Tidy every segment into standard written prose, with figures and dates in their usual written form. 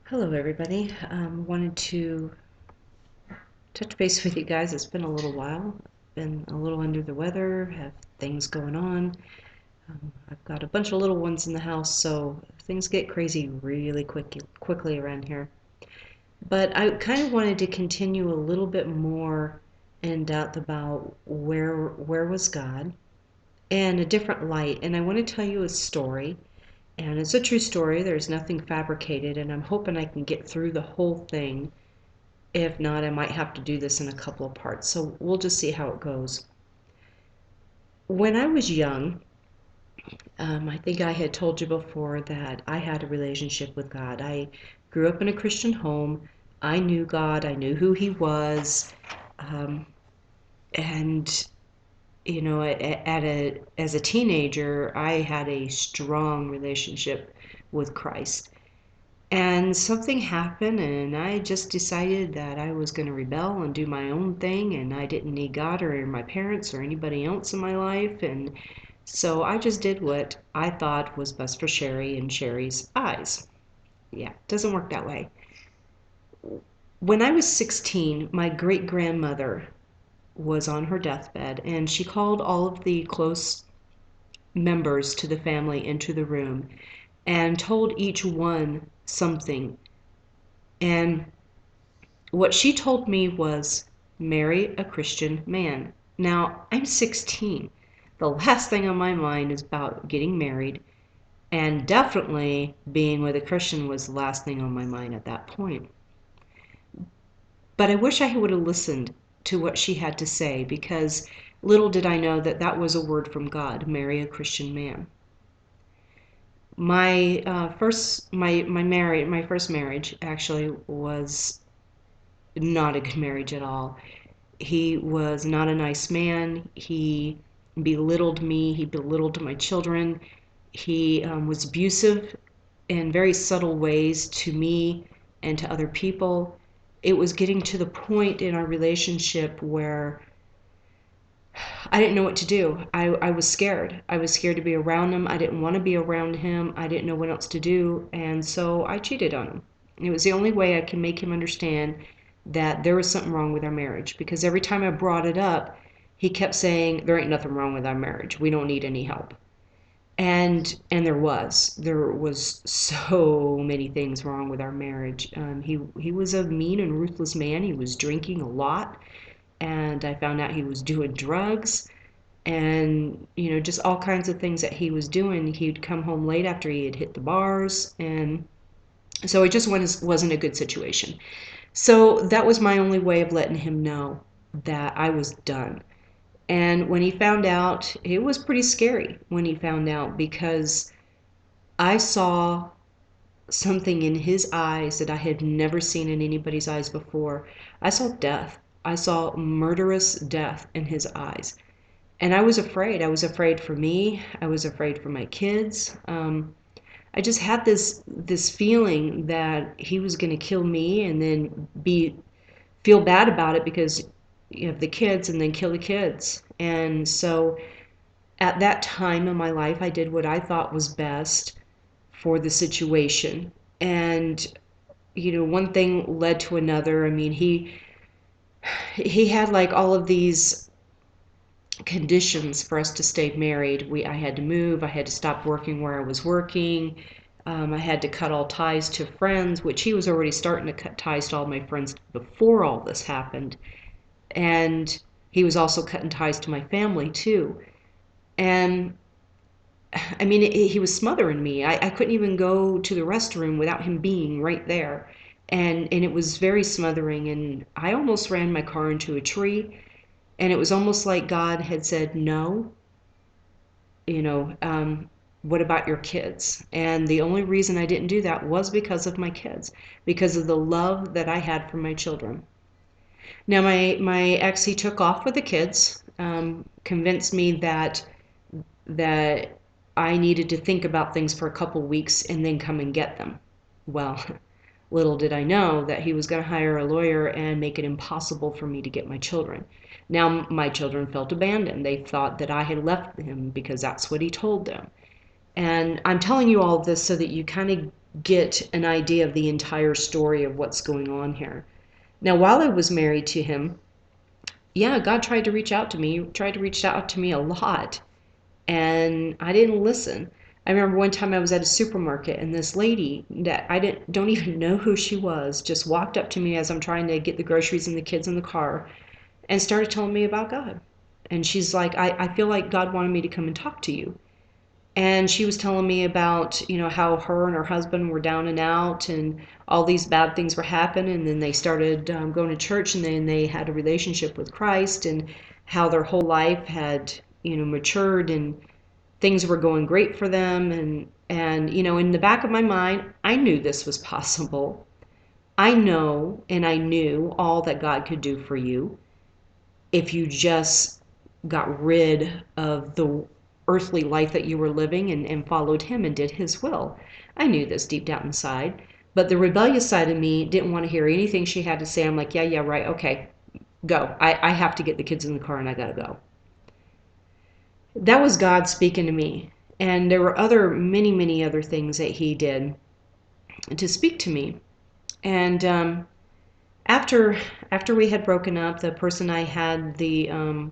Hello, everybody. Wanted to touch base with you guys. It's been a little while. Been a little under the weather, have things going on. I've got a bunch of little ones in the house, so things get crazy really quickly around here. But I kind of wanted to continue a little bit more in depth about where was God and a different light. And I want to tell you a story. And it's a true story. There's nothing fabricated, and I'm hoping I can get through the whole thing. If not, I might have to do this in a couple of parts. So we'll just see how it goes. When I was young, I think I had told you before that I had a relationship with God. I grew up in a Christian home. I knew God. I knew who He was. Um, and as a teenager, I had a strong relationship with Christ. And something happened, and I just decided that I was going to rebel and do my own thing, and I didn't need God or my parents or anybody else in my life. And so I just did what I thought was best for Sherry and Sherry's eyes. Yeah, it doesn't work that way. When I was 16, my great grandmother was on her deathbed, and she called all of the close members to the family into the room and told each one something. And what she told me was marry a Christian man. Now, I'm 16. The last thing on my mind is about getting married, and definitely being with a Christian was the last thing on my mind at that point. But I wish I would have listened to what she had to say, because little did I know that that was a word from God, marry a Christian man. My first marriage actually was not a good marriage at all. He was not a nice man. He belittled me. He belittled my children. He was abusive in very subtle ways to me and to other people. It was getting to the point in our relationship where I didn't know what to do. I was scared. I was scared to be around him. I didn't want to be around him. I didn't know what else to do. And so I cheated on him. It was the only way I could make him understand that there was something wrong with our marriage. Because every time I brought it up, he kept saying, there ain't nothing wrong with our marriage. We don't need any help. And there was so many things wrong with our marriage. He was a mean and ruthless man. He was drinking a lot, and I found out he was doing drugs, and just all kinds of things that he was doing. He'd come home late after he had hit the bars, and so it just wasn't a good situation. So that was my only way of letting him know that I was done. And when he found out, it was pretty scary when he found out, because I saw something in his eyes that I had never seen in anybody's eyes before. I saw death. I saw murderous death in his eyes. And I was afraid. I was afraid for me. I was afraid for my kids. I just had this feeling that he was going to kill me and then be feel bad about it because you have the kids, and then kill the kids. And so at that time in my life, I did what I thought was best for the situation. And one thing led to another. I mean, he had like all of these conditions for us to stay married. I had to move. I had to stop working where I was working. I had to cut all ties to friends, which he was already starting to cut ties to all my friends before all this happened. And he was also cutting ties to my family too. And I mean, he was smothering me. I couldn't even go to the restroom without him being right there. And it was very smothering. And I almost ran my car into a tree. And it was almost like God had said, no, you know, um, what about your kids? And the only reason I didn't do that was because of my kids, because of the love that I had for my children. Now, my ex, he took off with the kids, convinced me that I needed to think about things for a couple weeks and then come and get them. Well, little did I know that he was going to hire a lawyer and make it impossible for me to get my children. Now, my children felt abandoned. They thought that I had left him because that's what he told them. And I'm telling you all of this so that you kind of get an idea of the entire story of what's going on here. Now, while I was married to him, yeah, God tried to reach out to me a lot, and I didn't listen. I remember one time I was at a supermarket and this lady that I don't even know who she was just walked up to me as I'm trying to get the groceries and the kids in the car and started telling me about God. And she's like, I feel like God wanted me to come and talk to you. And she was telling me about, how her and her husband were down and out and all these bad things were happening. And then they started going to church, and then they had a relationship with Christ, and how their whole life had, matured, and things were going great for them. And in the back of my mind, I knew this was possible. I know and I knew all that God could do for you if you just got rid of the earthly life that you were living, and followed him and did his will. I knew this deep down inside. But the rebellious side of me didn't want to hear anything she had to say. I'm like, yeah, right, okay, go. I have to get the kids in the car and I gotta go. That was God speaking to me. And there were many other things that he did to speak to me. And after we had broken up, the person I had the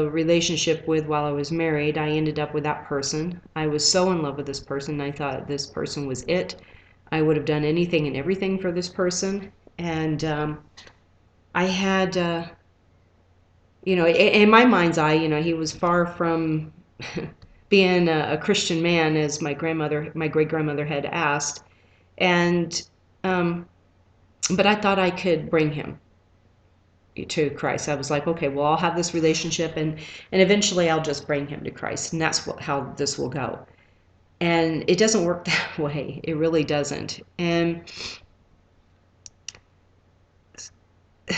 relationship with while I was married, I ended up with that person. I was so in love with this person. I thought this person was it. I would have done anything and everything for this person. And I had, in my mind's eye, he was far from being a Christian man, as my great grandmother had asked. And, but I thought I could bring him to Christ. I was like, okay, well, I'll have this relationship, and eventually I'll just bring him to Christ, and that's how this will go. And it doesn't work that way. It really doesn't. And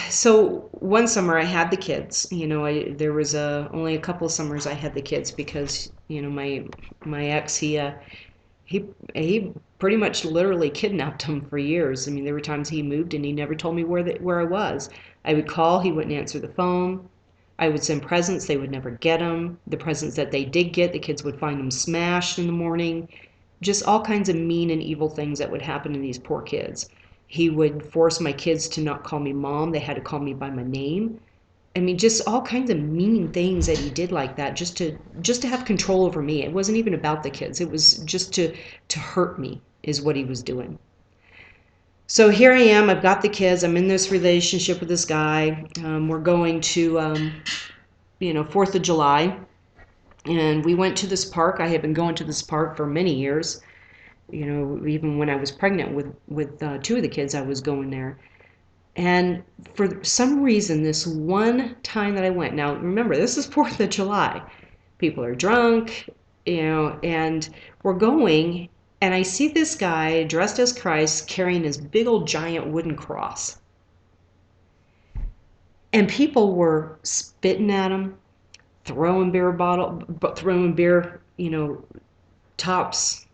so one summer I had the kids. There was only a couple of summers I had the kids because my ex, he pretty much literally kidnapped them for years. I mean, there were times he moved and he never told me where I was. I would call, he wouldn't answer the phone. I would send presents, they would never get them. The presents that they did get, the kids would find them smashed in the morning. Just all kinds of mean and evil things that would happen to these poor kids. He would force my kids to not call me mom. They had to call me by my name. I mean, just all kinds of mean things that he did like that, just to have control over me. It wasn't even about the kids. It was just to hurt me is what he was doing. So here I am. I've got the kids. I'm in this relationship with this guy. We're going to 4th of July, and we went to this park. I had been going to this park for many years. Even when I was pregnant with two of the kids, I was going there. And for some reason, this one time that I went, now remember, this is 4th of July. People are drunk, and we're going, and I see this guy dressed as Christ carrying this big old giant wooden cross. And people were spitting at him, throwing beer, tops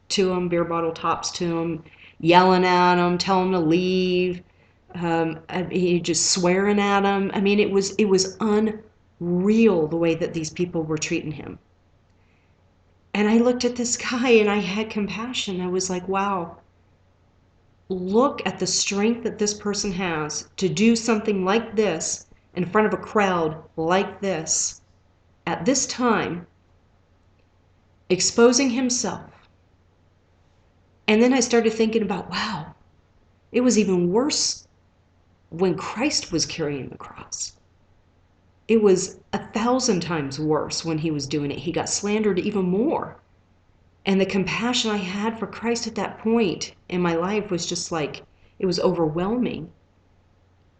to him, beer bottle tops to him, yelling at him, telling him to leave. Just swearing at him. I mean, it was unreal the way that these people were treating him. And I looked at this guy and I had compassion. I was like, wow, look at the strength that this person has to do something like this in front of a crowd like this at this time, exposing himself. And then I started thinking about, wow, it was even worse when Christ was carrying the cross. It was 1,000 times worse when he was doing it. He got slandered even more. And the compassion I had for Christ at that point in my life was just like, it was overwhelming.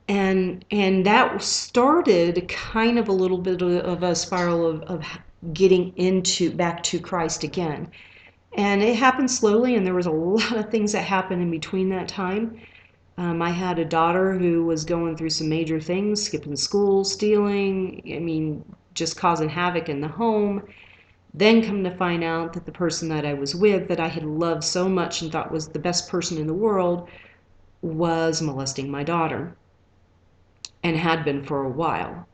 And that started kind of a little bit of a spiral of getting back to Christ again. And it happened slowly, and there was a lot of things that happened in between that time. I had a daughter who was going through some major things, skipping school, stealing, just causing havoc in the home. Then come to find out that the person that I was with, that I had loved so much and thought was the best person in the world, was molesting my daughter, and had been for a while.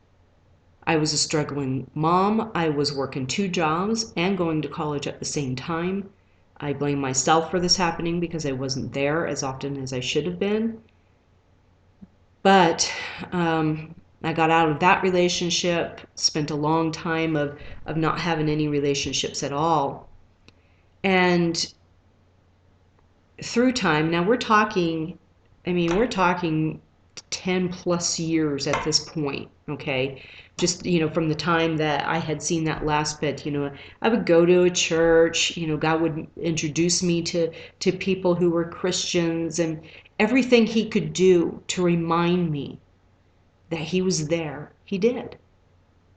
I was a struggling mom. I was working 2 jobs and going to college at the same time. I blame myself for this happening because I wasn't there as often as I should have been. But I got out of that relationship, spent a long time of not having any relationships at all. And through time, now we're talking 10 plus years at this point, okay? Just, from the time that I had seen that last bit, I would go to a church, God would introduce me to people who were Christians, and everything he could do to remind me that he was there, he did.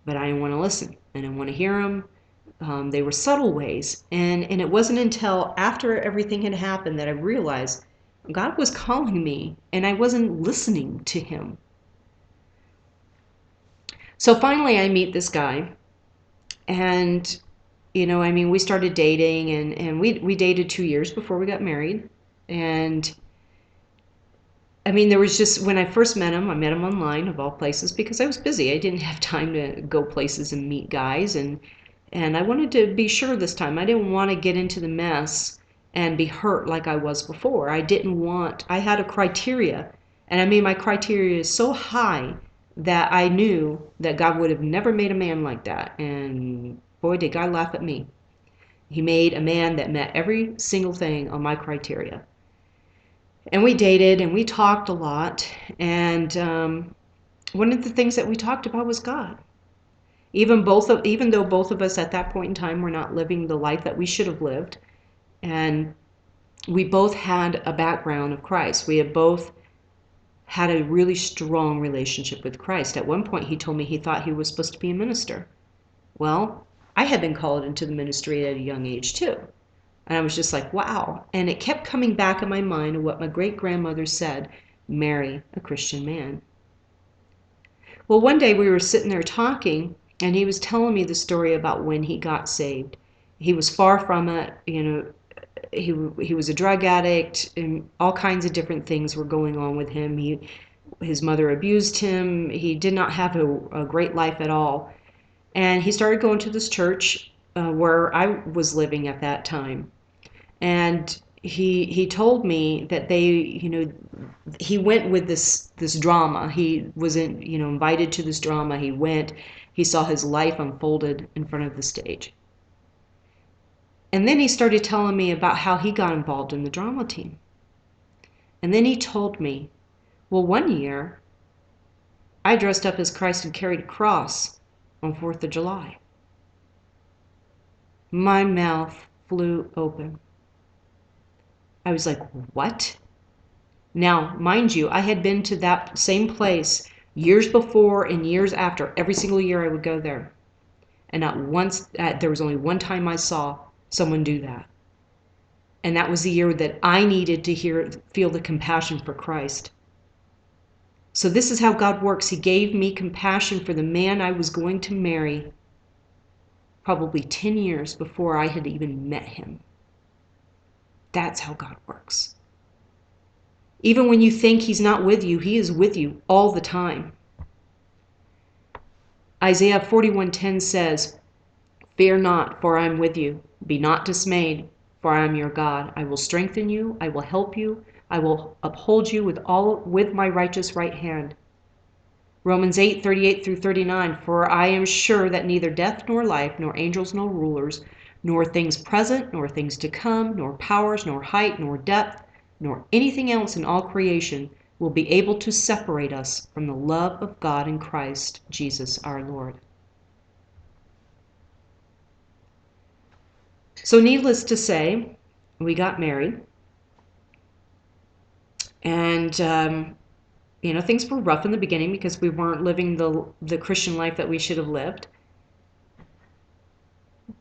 But I didn't want to listen. I didn't want to hear him. They were subtle ways. And it wasn't until after everything had happened that I realized God was calling me and I wasn't listening to him. So finally I meet this guy, and we started dating, and we dated 2 years before we got married. And there was just, when I first met him, I met him online of all places because I was busy. I didn't have time to go places and meet guys, and I wanted to be sure this time. I didn't want to get into the mess and be hurt like I was before. I had a criteria, and I made my criteria so high that I knew that God would have never made a man like that. And boy, did God laugh at me. He made a man that met every single thing on my criteria. And we dated and we talked a lot. And one of the things that we talked about was God. Even though both of us at that point in time were not living the life that we should have lived, and we both had a background of Christ. We had both had a really strong relationship with Christ. At one point, he told me he thought he was supposed to be a minister. Well, I had been called into the ministry at a young age too. And I was just like, wow. And it kept coming back in my mind of what my great-grandmother said, marry a Christian man. Well, one day we were sitting there talking, and he was telling me the story about when he got saved. He was far from it. He was a drug addict, and all kinds of different things were going on with him. His mother abused him. He did not have a great life at all. And he started going to this church where I was living at that time. And he told me that he went with this drama. He was invited to this drama. He went. He saw his life unfolded in front of the stage. And then he started telling me about how he got involved in the drama team. And then he told me, well, one year I dressed up as Christ and carried a cross on 4th of July. My mouth flew open. I was like, what? Now, mind you, I had been to that same place years before and years after. Every single year I would go there. And not once, there was only one time I saw someone do that. And that was the year that I needed to feel the compassion for Christ. So this is how God works. He gave me compassion for the man I was going to marry probably 10 years before I had even met him. That's how God works. Even when you think he's not with you, he is with you all the time. Isaiah 41:10 says, fear not, for I am with you. Be not dismayed, for I am your God. I will strengthen you. I will help you. I will uphold you with my righteous right hand. Romans 8:38 through 39, for I am sure that neither death nor life, nor angels nor rulers, nor things present, nor things to come, nor powers, nor height, nor depth, nor anything else in all creation will be able to separate us from the love of God in Christ Jesus our Lord. So needless to say, we got married, and things were rough in the beginning because we weren't living the Christian life that we should have lived.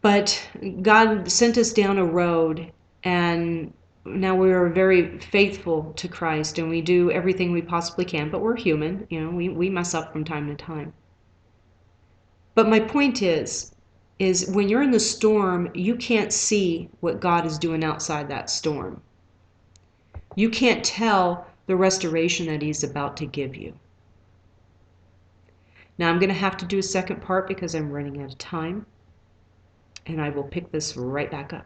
But God sent us down a road, and now we are very faithful to Christ, and we do everything we possibly can, but we're human, we mess up from time to time. But my point is when you're in the storm, you can't see what God is doing outside that storm. You can't tell the restoration that he's about to give you. Now I'm going to have to do a second part because I'm running out of time, and I will pick this right back up.